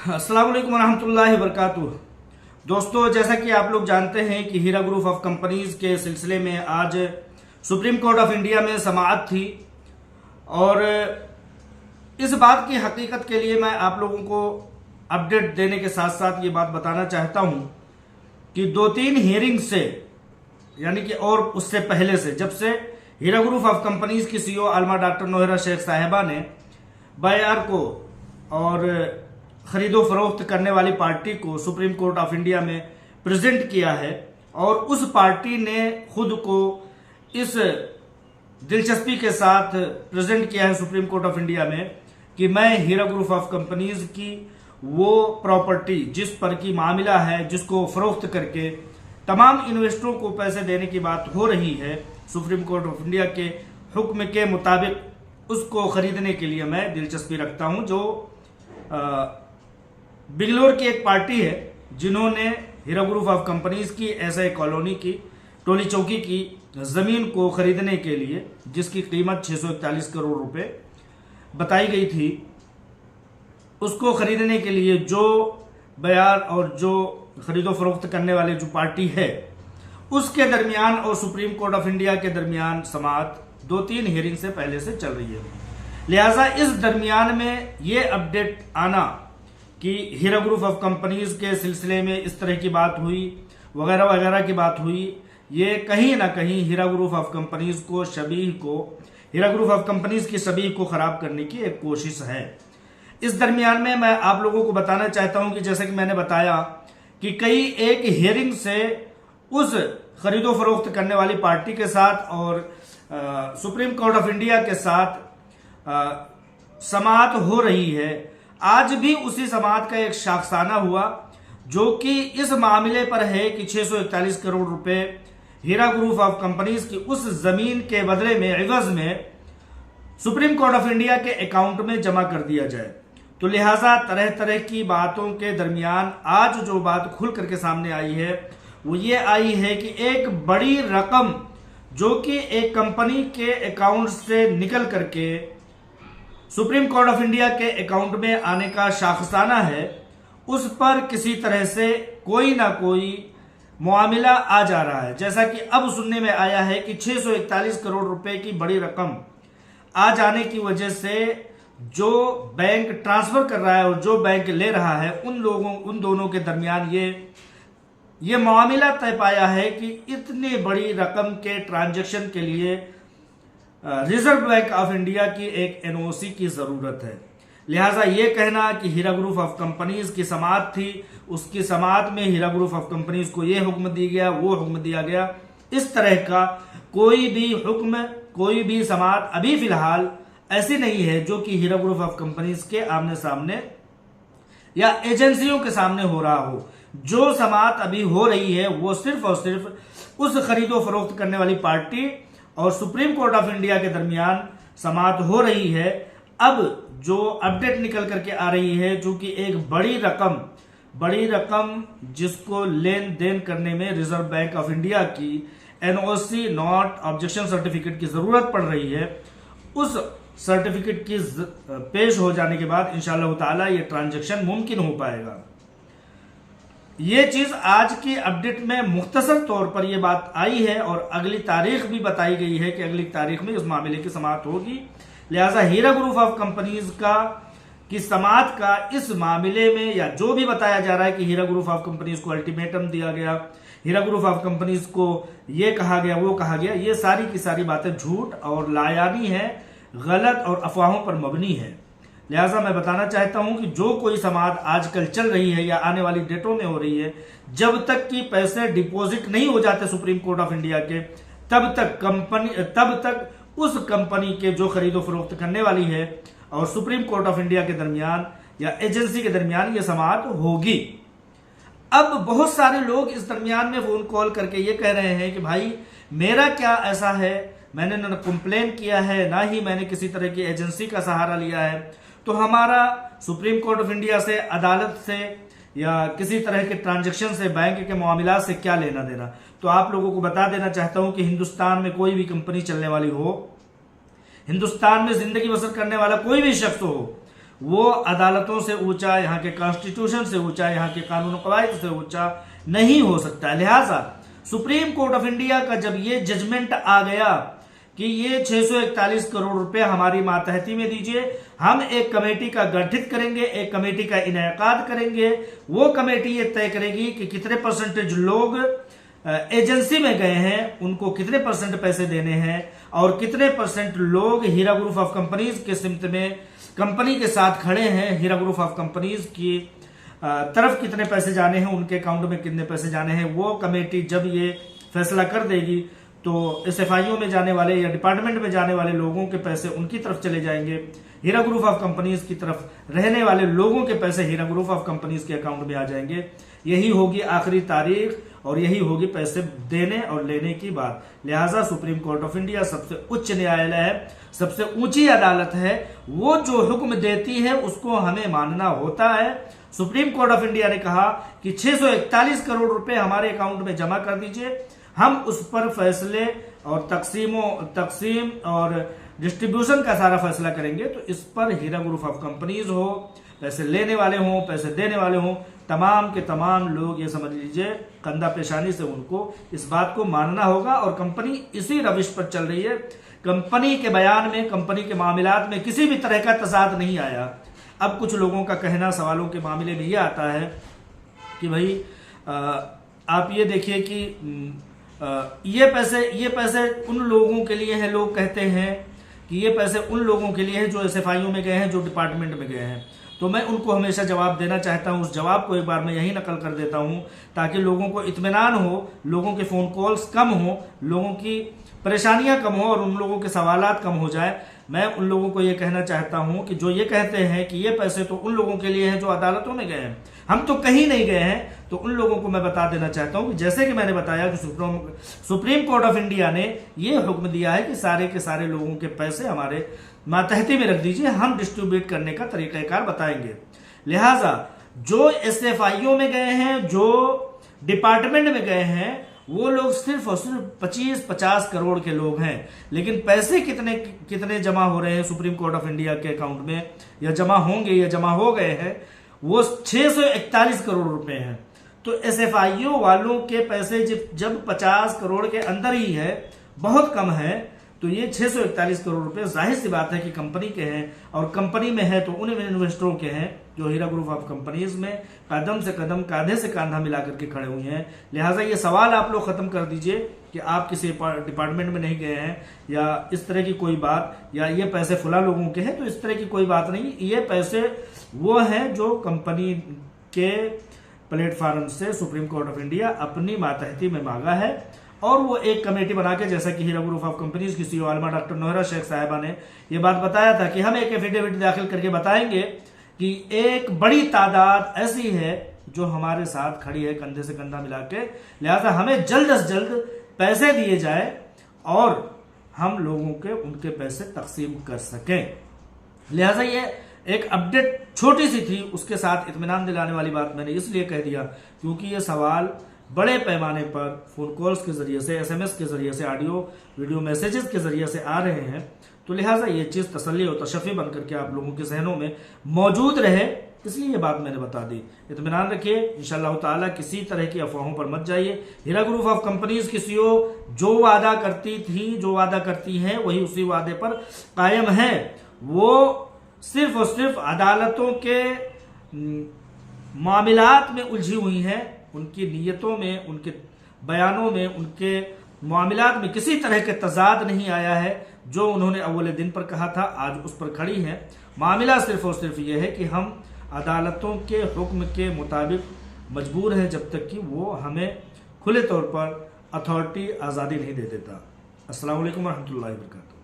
अस्सलाम वालेकुम रहमतुल्लाहि वबरकातुह। दोस्तों, जैसा कि आप लोग जानते हैं कि हीरा ग्रुप ऑफ कंपनीज के सिलसिले में आज सुप्रीम कोर्ट ऑफ इंडिया में समाअत थी और इस बात की हकीकत के लिए मैं आप लोगों को अपडेट देने के साथ साथ ये बात बताना चाहता हूं कि 2-3 हियरिंग से यानी कि और उससे पहले से जब से हीरा ग्रुप ऑफ कंपनीज की सीईओ आलमा डॉक्टर नोहरा शेख साहिबा ने बायर को और खरीदो फरोख्त करने वाली पार्टी को सुप्रीम कोर्ट ऑफ इंडिया में प्रेजेंट किया है और उस पार्टी ने खुद को इस दिलचस्पी के साथ प्रेजेंट किया है सुप्रीम कोर्ट ऑफ इंडिया में कि मैं हीरा ग्रुप ऑफ कंपनीज की वो प्रॉपर्टी जिस पर की मामला है, जिसको फरोख्त करके तमाम इन्वेस्टरों को पैसे देने की बात हो रही है सुप्रीम कोर्ट ऑफ इंडिया के हुक्म के मुताबिक, उसको खरीदने के लिए मैं दिलचस्पी रखता हूं। जो बिगलोर की एक पार्टी है जिन्होंने हीरा ग्रुप ऑफ कंपनीज की ऐसे कॉलोनी की टोली चौकी की जमीन को खरीदने के लिए, जिसकी कीमत 641 करोड़ रुपए बताई गई थी, उसको खरीदने के लिए जो बयार और जो खरीदो फरोख्त करने वाले जो पार्टी है उसके दरमियान और सुप्रीम कोर्ट ऑफ इंडिया के दरमियान समाअत 2-3 हियरिंग से पहले से चल रही है। लिहाजा इस दरमियान में ये अपडेट आना कि हीरा ग्रुप ऑफ कंपनीज के सिलसिले में इस तरह की बात हुई वगैरह वगैरह की बात हुई, ये कहीं ना कहीं हीरा ग्रुप ऑफ कंपनीज को हीरा ग्रुप ऑफ कंपनीज की शबीह को खराब करने की एक कोशिश है। इस दरमियान में मैं आप लोगों को बताना चाहता हूं कि जैसे कि मैंने बताया कि कई एक हियरिंग से उस खरीदो फरोख्त करने वाली पार्टी के साथ और सुप्रीम कोर्ट ऑफ इंडिया के साथ समाअत हो रही है। आज भी उसी समाअत का एक शाखसाना हुआ जो कि इस मामले पर है कि 641 करोड़ रुपए हीरा ग्रुप ऑफ कंपनीज की उस जमीन के बदले में एवज में सुप्रीम कोर्ट ऑफ इंडिया के अकाउंट में जमा कर दिया जाए। तो लिहाजा तरह तरह की बातों के दरमियान आज जो बात खुल करके सामने आई है वो ये आई है कि एक बड़ी रकम जो कि एक कंपनी के अकाउंट से निकल करके सुप्रीम कोर्ट ऑफ इंडिया के अकाउंट में आने का शाखसाना है, उस पर किसी तरह से कोई ना कोई मामला आ जा रहा है। जैसा कि अब सुनने में आया है कि 641 करोड़ रुपए की बड़ी रकम आ जाने की वजह से जो बैंक ट्रांसफर कर रहा है और जो बैंक ले रहा है उन दोनों के दरमियान ये मामला तय पाया है कि इतनी बड़ी रकम के ट्रांजैक्शन के लिए रिजर्व बैंक ऑफ इंडिया की एक एनओसी की जरूरत है। लिहाजा ये कहना कि हीरा ग्रुप ऑफ कंपनीज की समाअत थी, उसकी समाअत में हीरा ग्रुप ऑफ कंपनीज को ये हुक्म दिया गया, वो हुक्म दिया गया, इस तरह का कोई भी हुक्म, कोई भी समाअत अभी फिलहाल ऐसी नहीं है जो कि हीरा ग्रुप ऑफ कंपनीज के आमने सामने या एजेंसियों के सामने हो रहा हो। जो समाअत अभी हो रही है वो सिर्फ और सिर्फ उस खरीदो फरोख्त करने वाली पार्टी और सुप्रीम कोर्ट ऑफ इंडिया के दरमियान समाअत हो रही है। अब जो अपडेट निकल करके आ रही है जो कि एक बड़ी रकम जिसको लेन देन करने में रिजर्व बैंक ऑफ इंडिया की एनओसी नॉट ऑब्जेक्शन सर्टिफिकेट की जरूरत पड़ रही है, उस सर्टिफिकेट की पेश हो जाने के बाद इंशाअल्लाह ताला ये ट्रांजैक्शन मुमकिन हो पाएगा। ये चीज आज की अपडेट में मुख्तसर तौर पर यह बात आई है और अगली तारीख भी बताई गई है कि अगली तारीख में इस मामले की समाअत होगी। लिहाजा हीरा ग्रुप ऑफ कंपनीज की समाअत का इस मामले में या जो भी बताया जा रहा है कि हीरा ग्रुप ऑफ कंपनीज को अल्टीमेटम दिया गया, हीरा ग्रुप ऑफ कंपनीज को ये कहा गया, वो कहा गया, ये सारी की सारी बातें झूठ और लायानी है, गलत और अफवाहों पर मबनी है। लिहाजा मैं बताना चाहता हूं कि जो कोई समाअत आजकल चल रही है या आने वाली डेटों में हो रही है, जब तक कि पैसे डिपॉजिट नहीं हो जाते सुप्रीम कोर्ट ऑफ इंडिया के, तब तक उस कंपनी के जो खरीदो फरोख्त करने वाली है और सुप्रीम कोर्ट ऑफ इंडिया के दरमियान या एजेंसी के दरमियान ये समाअत होगी। अब बहुत सारे लोग इस दरमियान में फोन कॉल करके ये कह रहे हैं कि भाई मेरा क्या ऐसा है, मैंने ना कंप्लेन किया है ना ही मैंने किसी तरह की एजेंसी का सहारा लिया है, तो हमारा सुप्रीम कोर्ट ऑफ इंडिया से, अदालत से या किसी तरह के ट्रांजैक्शन से, बैंक के मामला से क्या लेना देना। तो आप लोगों को बता देना चाहता हूं कि हिंदुस्तान में कोई भी कंपनी चलने वाली हो, हिंदुस्तान में जिंदगी बसर करने वाला कोई भी शख्स हो, वो अदालतों से ऊंचा, यहाँ के कॉन्स्टिट्यूशन से ऊंचा, यहाँ के कानून कवायद से ऊंचा नहीं हो सकता। लिहाजा सुप्रीम कोर्ट ऑफ इंडिया का जब ये जजमेंट आ गया कि ये 641 करोड़ रुपए हमारी मातहती में दीजिए, हम एक कमेटी का गठित करेंगे, एक कमेटी का इनेकाद करेंगे, वो कमेटी ये तय करेगी कि कितने परसेंटेज लोग एजेंसी में गए हैं, उनको कितने परसेंट पैसे देने हैं, और कितने परसेंट लोग हीरा ग्रुप ऑफ कंपनीज के सिमत में कंपनी के साथ खड़े हैं, हीरा ग्रुप ऑफ कंपनीज की तरफ कितने पैसे जाने हैं, उनके अकाउंट में कितने पैसे जाने हैं। वो कमेटी जब ये फैसला कर देगी तो SFIO में जाने वाले या डिपार्टमेंट में जाने वाले लोगों के पैसे उनकी तरफ चले जाएंगे, हीरा ग्रुप ऑफ कंपनीज की तरफ रहने वाले लोगों के पैसे हीरा ग्रुप ऑफ कंपनीज के अकाउंट में आ जाएंगे। यही होगी आखिरी तारीख और यही होगी पैसे देने और लेने की बात। लिहाजा सुप्रीम कोर्ट ऑफ इंडिया सबसे उच्च न्यायालय है, सबसे ऊंची अदालत है, वो जो हुक्म देती है उसको हमें मानना होता है। सुप्रीम कोर्ट ऑफ इंडिया ने कहा कि 641 करोड़ रुपए हमारे अकाउंट में जमा कर दीजिए, हम उस पर फैसले और तकसीम और डिस्ट्रीब्यूशन का सारा फैसला करेंगे। तो इस पर हीरा ग्रुप ऑफ कंपनीज हो, पैसे लेने वाले हों, पैसे देने वाले हों, तमाम के तमाम लोग ये समझ लीजिए कंधा पेशानी से उनको इस बात को मानना होगा। और कंपनी इसी रविश पर चल रही है। कंपनी के बयान में, कंपनी के मामलात में किसी भी तरह का तजाद नहीं आया। अब कुछ लोगों का कहना सवालों के मामले में ये आता है कि भाई आप ये देखिए कि ये पैसे उन लोगों के लिए हैं, लोग कहते हैं कि ये पैसे उन लोगों के लिए हैं जो SFIO में गए हैं, जो डिपार्टमेंट में गए हैं। तो मैं उनको हमेशा जवाब देना चाहता हूं, उस जवाब को एक बार मैं यही नकल कर देता हूं ताकि लोगों को इत्मीनान हो, लोगों के फोन कॉल्स कम हो, लोगों की परेशानियां कम हो और उन लोगों के सवालात कम हो जाए। मैं उन लोगों को ये कहना चाहता हूं कि जो ये कहते हैं कि ये पैसे तो उन लोगों के लिए हैं जो अदालतों में गए हैं, हम तो कहीं नहीं गए हैं, तो उन लोगों को मैं बता देना चाहता हूं कि जैसे कि मैंने बताया कि सुप्रीम कोर्ट ऑफ इंडिया ने ये हुक्म दिया है कि सारे के सारे लोगों के पैसे हमारे मातहती में रख दीजिए, हम डिस्ट्रीब्यूट करने का तरीकाकार बताएंगे। लिहाजा जो SFIO में गए हैं, जो डिपार्टमेंट में गए हैं, वो लोग सिर्फ और सिर्फ 25-50 करोड़ के लोग हैं। लेकिन पैसे कितने जमा हो रहे हैं सुप्रीम कोर्ट ऑफ इंडिया के अकाउंट में, या जमा होंगे या जमा हो गए हैं, वो 641 करोड़ रुपए हैं। तो SFIO वालों के पैसे जब 50 करोड़ के अंदर ही है, बहुत कम है, तो ये 641 करोड़ रुपए जाहिर सी बात है कि कंपनी के हैं, और कंपनी में है तो उन इन्वेस्टरों के हैं जो हीरा ग्रुप ऑफ कंपनीज में कदम से कदम, कांधे से कांधा मिलाकर के खड़े हुए हैं। लिहाजा ये सवाल आप लोग खत्म कर दीजिए कि आप किसी डिपार्टमेंट में नहीं गए हैं या इस तरह की कोई बात, या ये पैसे फुला लोगों के हैं, तो इस तरह की कोई बात नहीं। ये पैसे वो हैं जो कंपनी के प्लेटफॉर्म से सुप्रीम कोर्ट ऑफ इंडिया अपनी मातहती में मांगा है, और वो एक कमेटी बना के, जैसा कि हीरा ग्रुप ऑफ कंपनीज की CEO आलमा डॉक्टर नोहरा शेख साहिबा ने ये बात बताया था कि हम एक एफिडेविट दाखिल करके बताएंगे कि एक बड़ी तादाद ऐसी है जो हमारे साथ खड़ी है कंधे से कंधा मिला के, लिहाजा हमें जल्द से जल्द पैसे दिए जाए और हम लोगों के उनके पैसे तकसीम कर सकें। लिहाजा ये एक अपडेट छोटी सी थी, उसके साथ इत्मीनान दिलाने वाली बात मैंने इसलिए कह दिया क्योंकि ये सवाल बड़े पैमाने पर फोन कॉल्स के जरिए से, SMS के जरिए से, ऑडियो वीडियो मैसेजेस के जरिए से आ रहे हैं। तो लिहाजा ये चीज तसल्ली और तशफ़ी बन करके आप लोगों के जहनों में मौजूद रहे, इसलिए ये बात मैंने बता दी। इत्मीनान रखिए, इंशाअल्लाह ताला किसी तरह की अफवाहों पर मत जाइए। हीरा ग्रुप ऑफ कंपनीज की CEO जो वादा करती थी, जो वादा करती है, वही उसी वादे पर कायम है। वो सिर्फ और सिर्फ अदालतों के मामलात में उलझी हुई हैं, उनकी नीयतों में, उनके बयानों में, उनके मामलात में किसी तरह के तजाद नहीं आया है। जो उन्होंने अव्वल दिन पर कहा था आज उस पर खड़ी है। मामला सिर्फ और सिर्फ यह है कि हम अदालतों के हुक्म के मुताबिक मजबूर हैं जब तक कि वो हमें खुले तौर पर अथॉरिटी आज़ादी नहीं दे देता। अस्सलाम वालेकुम रहमतुल्लाहि व बरकातहू।